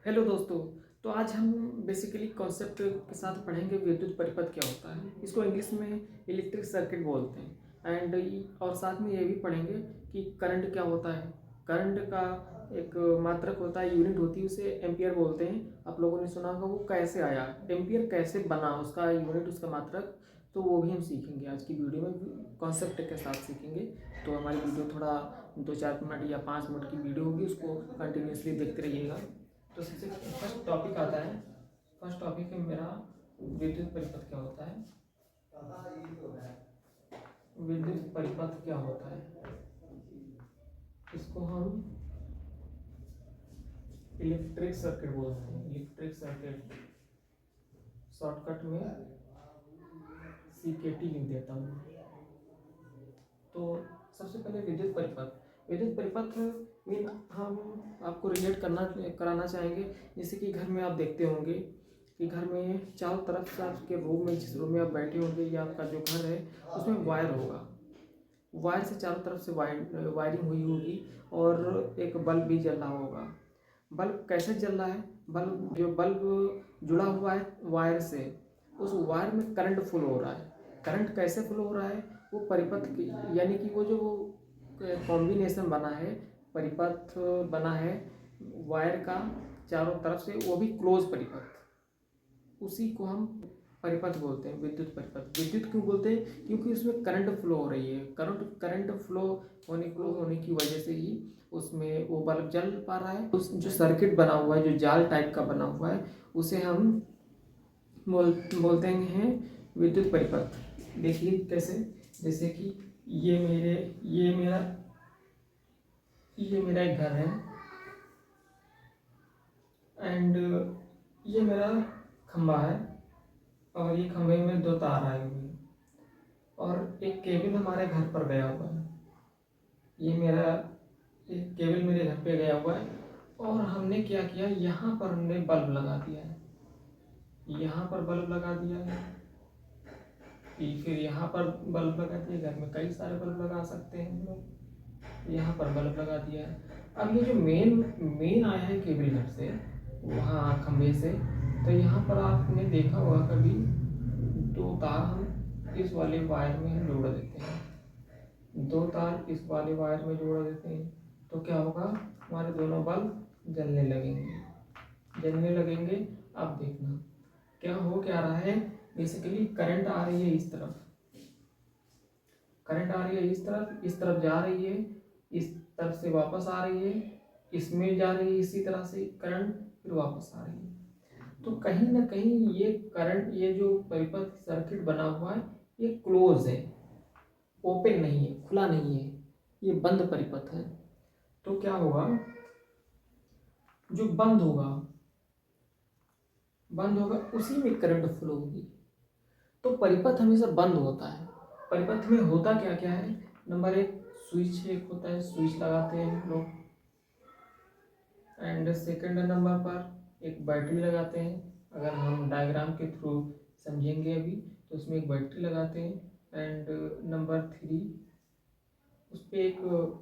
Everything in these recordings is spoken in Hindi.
हेलो दोस्तों। तो आज हम बेसिकली कॉन्सेप्ट के साथ पढ़ेंगे विद्युत परिपथ क्या होता है। इसको इंग्लिश में इलेक्ट्रिक सर्किट बोलते हैं। और साथ में ये भी पढ़ेंगे कि करंट क्या होता है। करंट का एक मात्रक होता है, यूनिट होती है, उसे एम्पियर बोलते हैं। आप लोगों ने सुना होगा वो कैसे आया, एम्पियर कैसे बना, उसका यूनिट, उसका मात्रक। तो वो भी हम सीखेंगे आज की वीडियो में, कॉन्सेप्ट के साथ सीखेंगे। तो हमारी वीडियो थोड़ा 2-4 मिनट या 5 मिनट की वीडियो होगी, उसको कंटिन्यूसली देखते रहिएगा। तो सबसे फर्स्ट टॉपिक आता है, फर्स्ट टॉपिक है मेरा विद्युत परिपथ क्या होता है। विद्युत परिपथ क्या होता है, इसको हम इलेक्ट्रिक सर्किट बोलते हैं। इलेक्ट्रिक सर्किट शॉर्टकट में CKT लिख देता हूँ। तो सबसे पहले विद्युत परिपथ, विद्युत परिपथ मीन हम आपको रिलेट कराना चाहेंगे। जैसे कि घर में आप देखते होंगे कि घर में चारों तरफ से आपके रूम में, जिस रूम में आप बैठे होंगे या आपका जो घर है उसमें वायर होगा। वायर से चारों तरफ से वायरिंग हुई होगी और एक बल्ब भी जल रहा होगा। बल्ब कैसे जल रहा है, बल्ब जुड़ा हुआ है वायर से, उस वायर में करंट फ्लो हो रहा है। करंट कैसे फ्लो हो रहा है, वो परिपथ की, यानी कि वो जो कॉम्बिनेशन बना है, परिपथ बना है वायर का चारों तरफ से, वो भी क्लोज परिपथ, उसी को हम परिपथ बोलते हैं, विद्युत परिपथ। विद्युत क्यों बोलते हैं, क्योंकि उसमें करंट फ्लो हो रही है। करंट फ्लो होने की वजह से ही उसमें वो बल्ब जल पा रहा है। उस जो सर्किट बना हुआ है, जो जाल टाइप का बना हुआ है, उसे हम बोलते हैं विद्युत परिपथ। देखिए कैसे, जैसे कि ये मेरा एक घर है, एंड ये मेरा खंबा है, और ये खंबे में 2 तार आए हुए हैं, और एक केबल हमारे घर पर गया हुआ है। ये मेरा एक केबल मेरे घर पे गया हुआ है, और हमने क्या किया, यहाँ पर हमने बल्ब लगा दिया है। यहाँ पर बल्ब लगा दिया है, फिर यहाँ पर बल्ब लगा दिया। घर में कई सारे बल्ब लगा सकते हैं हम लोग। यहाँ पर बल्ब लगा दिया है। अब ये जो मेन आया है केबल घर से, वहाँ खंभे से, तो यहाँ पर आपने देखा होगा कभी 2 तार हम इस वाले वायर में हम जोड़ देते हैं। 2 तार इस वाले वायर में जोड़ देते हैं, तो क्या होगा, हमारे दोनों बल्ब जलने लगेंगे। अब देखना क्या रहा है, बेसिकली करंट आ रही है इस तरफ, करंट आ रही है इस तरफ जा रही है, इस तरफ से वापस आ रही है, इसमें जा रही है इसी तरह से करंट, फिर वापस आ रही है। तो कहीं ना कहीं ये करंट, ये जो परिपथ सर्किट बना हुआ है, ये क्लोज है, ओपन नहीं है, खुला नहीं है, ये बंद परिपथ है। तो क्या होगा, जो बंद होगा उसी में करंट फ्लो होगी। तो परिपथ हमेशा बंद होता है। परिपथ में होता क्या क्या है, नंबर 1 स्विच एक होता है, स्विच लगाते हैं हम लोग। एंड सेकंड नंबर पर एक बैटरी लगाते हैं। अगर हम डायग्राम के थ्रू समझेंगे अभी, तो उसमें एक बैटरी लगाते हैं। एंड नंबर 3, उस पर एक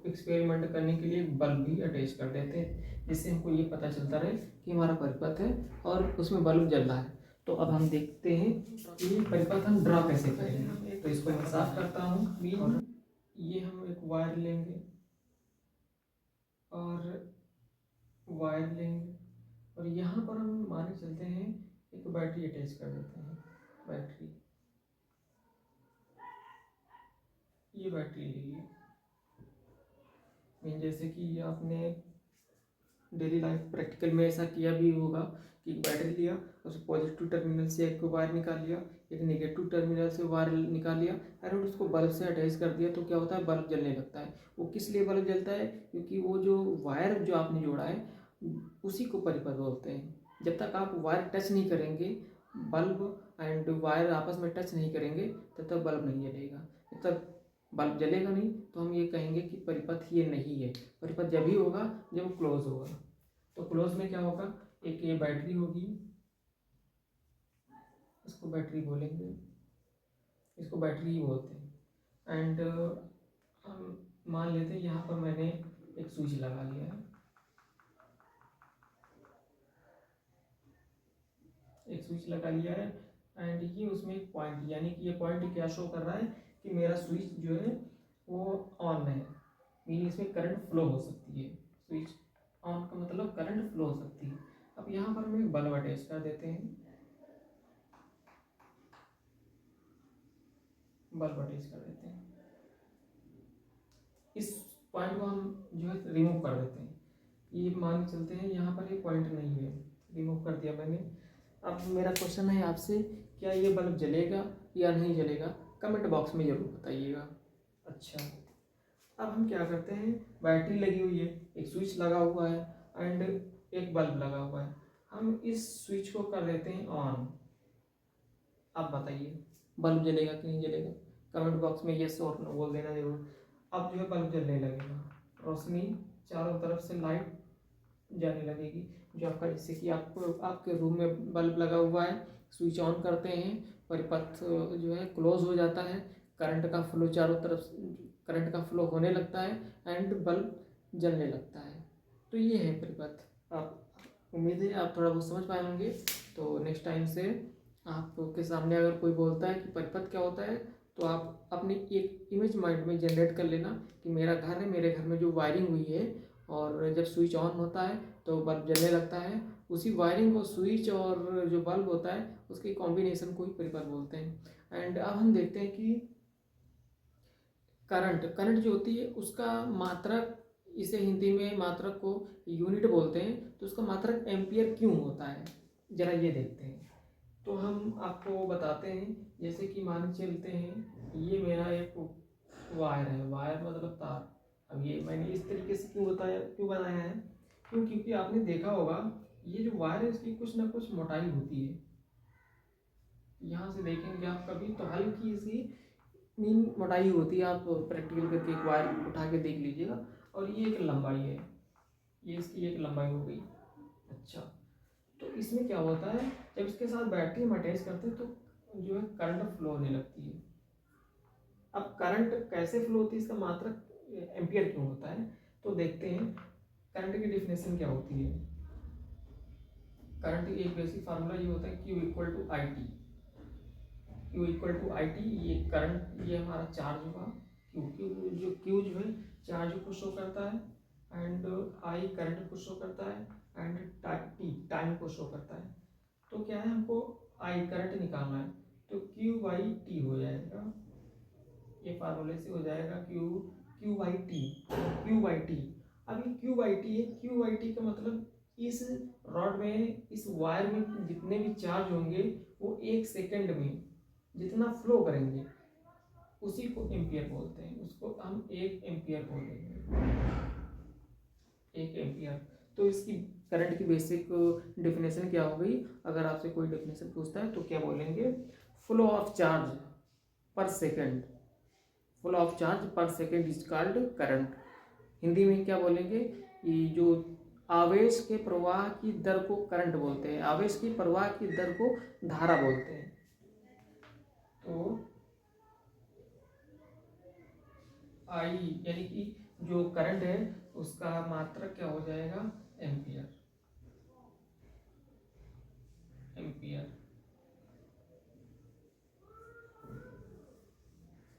एक्सपेरिमेंट करने के लिए बल्ब भी अटैच कर देते हैं, जिससे हमको ये पता चलता रहे कि हमारा परिपथ है और उसमें बल्ब जल रहा है। तो अब हम देखते हैं कि ये परिपथ हम ड्रा कैसे करेंगे। तो इसको मैं साफ करता हूँ, और ये हम एक वायर लेंगे, और और यहाँ पर हम माने चलते हैं एक बैटरी अटैच कर देते हैं। ये बैटरी लीजिए। जैसे कि आपने डेली लाइफ प्रैक्टिकल में ऐसा किया भी होगा कि एक बैटरी लिया, उस पॉजिटिव टर्मिनल से एक वायर निकाल लिया, एक नेगेटिव टर्मिनल से वायर निकाल लिया, और उसको बल्ब से अटैच कर दिया। तो क्या होता है, बल्ब जलने लगता है। वो किस लिए बल्ब जलता है, क्योंकि वो जो वायर जो आपने जोड़ा है, उसी को परिपथ बोलते हैं। जब तक आप वायर टच नहीं करेंगे, बल्ब एंड वायर आपस में टच नहीं करेंगे, तब तक बल्ब नहीं जलेगा। जब तक बल्ब जलेगा नहीं, तो हम ये कहेंगे कि परिपथ ये नहीं है। परिपथ जब ही होगा जब वो क्लोज होगा। तो क्लोज में क्या होगा, एक ये बैटरी होगी, इसको बैटरी बोलेंगे, इसको बैटरी ही बोलते हैं। एंड हम मान लेते हैं यहाँ पर मैंने एक स्विच लगा लिया है, एक स्विच लगा लिया है एंड ये उसमें एक पॉइंट, यानी कि ये पॉइंट क्या शो कर रहा है कि मेरा स्विच जो है वो ऑन है, मीन इसमें करंट फ्लो हो सकती है। स्विच ऑन का मतलब करंट फ्लो हो सकती है। अब यहाँ पर हम एक बल्ब अटैच कर देते हैं, बल्ब अटैच कर देते हैं, इस पॉइंट को हम जो है रिमूव कर देते हैं। ये मान के चलते हैं यहाँ पर ये पॉइंट नहीं है, रिमूव कर दिया मैंने। अब मेरा क्वेश्चन है आपसे, क्या ये बल्ब जलेगा या नहीं जलेगा, कमेंट बॉक्स में ज़रूर बताइएगा। अच्छा, अब हम क्या करते हैं, बैटरी लगी हुई है, एक स्विच लगा हुआ है एंड एक बल्ब लगा हुआ है, हम इस स्विच को कर देते हैं ऑन। आप बताइए बल्ब जलेगा कि नहीं जलेगा, कमेंट बॉक्स में यस और नो बोल देना जरूर। अब जो है बल्ब जलने लगेगा, रोशनी चारों तरफ से लाइट जाने लगेगी। जो आपका जैसे कि आपको आपके रूम में बल्ब लगा हुआ है, स्विच ऑन करते हैं, परिपथ जो है क्लोज हो जाता है, करंट का फ्लो चारों तरफ, करंट का फ्लो होने लगता है एंड बल्ब जलने लगता है। तो ये है परिपथ। आप उम्मीद है आप थोड़ा बहुत समझ पाए होंगे। तो नेक्स्ट टाइम से आपके सामने अगर कोई बोलता है कि परिपथ क्या होता है, तो आप अपनी एक इमेज माइंड में जनरेट कर लेना कि मेरा घर है, मेरे घर में जो वायरिंग हुई है और जब स्विच ऑन होता है तो बल्ब जलने लगता है, उसी वायरिंग को स्विच और जो बल्ब होता है उसकी कॉम्बिनेशन को ही परिपथ बोलते हैं। एंड अब हम देखते हैं कि करंट जो होती है उसका मात्रक, इसे हिंदी में मात्रक को यूनिट बोलते हैं, तो उसका मात्रक एम्पियर क्यों होता है, जरा ये देखते हैं। तो हम आपको बताते हैं, जैसे कि मान चलते हैं ये मेरा एक वायर है, वायर मतलब तार। अब ये मैंने इस तरीके से क्यों बनाया है, क्योंकि आपने देखा होगा ये जो वायर है इसकी कुछ ना कुछ मोटाई होती है। यहाँ से देखेंगे आप कभी तो हल्की सी मीन मोटाई होती है, आप प्रैक्टिकल करके एक वायर उठा के देख लीजिएगा। और ये एक लंबाई है, ये इसकी एक लंबाई हो गई। अच्छा, तो इसमें क्या होता है, जब इसके साथ बैटरी हम अटैच करते हैं तो जो है करंट फ्लो होने लगती है। अब करंट कैसे फ्लो होती है, इसका मात्रक एम्पियर क्यों होता है, तो देखते हैं करंट की डिफिनेशन क्या होती है। करंट की एक बेसिक फार्मूला ये होता है Q equal to I T. Q equal to I T, ये करंट, ये हमारा चार्ज होगा। Q जो है चार्ज को शो करता है एंड I करंट को शो करता है एंड T टाइम को शो करता है। तो क्या है, हमको I करंट निकालना है, तो Q बाई टी हो जाएगा, ये फार्मूले से हो जाएगा Q by T, Q by T. अब ये Q बाई टी है, Q बाई टी का मतलब इस रॉड में, इस वायर में जितने भी चार्ज होंगे वो एक सेकंड में जितना फ्लो करेंगे उसी को एम्पियर बोलते हैं, उसको हम एक एम्पियर बोलेंगे, एक एम्पियर। तो इसकी करंट की बेसिक डेफिनेशन क्या हो गई, अगर आपसे कोई डेफिनेशन पूछता है तो क्या बोलेंगे, फ्लो ऑफ चार्ज पर सेकंड, फ्लो ऑफ चार्ज पर second is called current. Hindi में क्या बोलेंगे, ये जो आवेश के प्रवाह की दर को करंट बोलते हैं, आवेश की प्रवाह की दर को धारा बोलते हैं। तो आई यानी कि जो करंट है उसका मात्रक क्या हो जाएगा, एम्पियर, एम्पियर।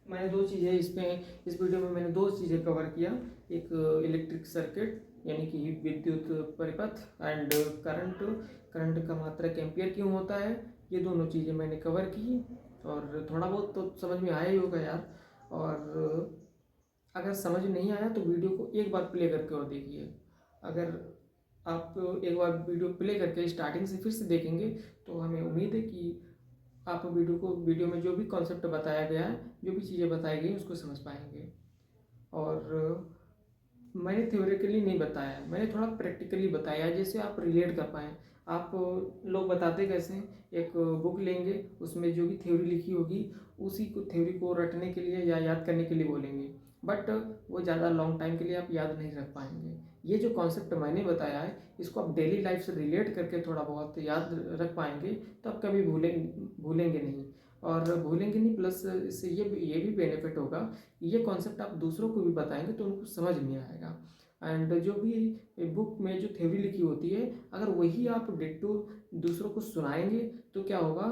मैंने दो चीज़ें इसमें, इस वीडियो में मैंने दो चीज़ें कवर किया, एक इलेक्ट्रिक सर्किट यानी कि विद्युत परिपथ एंड करंट, करंट का मात्रक एम्पियर क्यों होता है, ये दोनों चीज़ें मैंने कवर की। और थोड़ा बहुत तो समझ में आया ही होगा यार। और अगर समझ नहीं आया तो वीडियो को एक बार प्ले करके और देखिए। अगर आप एक बार वीडियो प्ले करके स्टार्टिंग से फिर से देखेंगे तो हमें उम्मीद है कि आप वीडियो में जो भी कॉन्सेप्ट बताया गया है, जो भी चीज़ें बताई गई उसको समझ पाएंगे। और मैंने थ्योरेटिकली नहीं बताया, मैंने थोड़ा प्रैक्टिकली बताया जिससे आप रिलेट कर पाएँ। आप लोग बताते कैसे हैं, एक बुक लेंगे उसमें जो भी थ्योरी लिखी होगी उसी को, थ्योरी को रटने के लिए या याद करने के लिए बोलेंगे, बट वो ज़्यादा लॉन्ग टाइम के लिए आप याद नहीं रख पाएंगे। ये जो कॉन्सेप्ट मैंने बताया है इसको आप डेली लाइफ से रिलेट करके थोड़ा बहुत याद रख पाएंगे तो आप कभी भूलेंगे नहीं। और भूलेंगे नहीं, प्लस इससे ये भी बेनिफिट होगा, ये कॉन्सेप्ट आप दूसरों को भी बताएंगे तो उनको समझ नहीं आएगा। एंड जो भी बुक में जो थ्योरी लिखी होती है, अगर वही आप डिट्टो दूसरों को सुनाएंगे तो क्या होगा,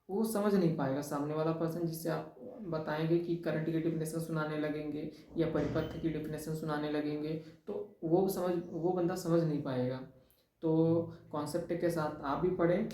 वो समझ नहीं पाएगा सामने वाला पर्सन, जिससे आप बताएंगे कि करंट की डिफिनेशन सुनाने लगेंगे या परिपथ की डिफिनेशन सुनाने लगेंगे, तो वो बंदा समझ नहीं पाएगा। तो कॉन्सेप्ट के साथ आप भी पढ़ें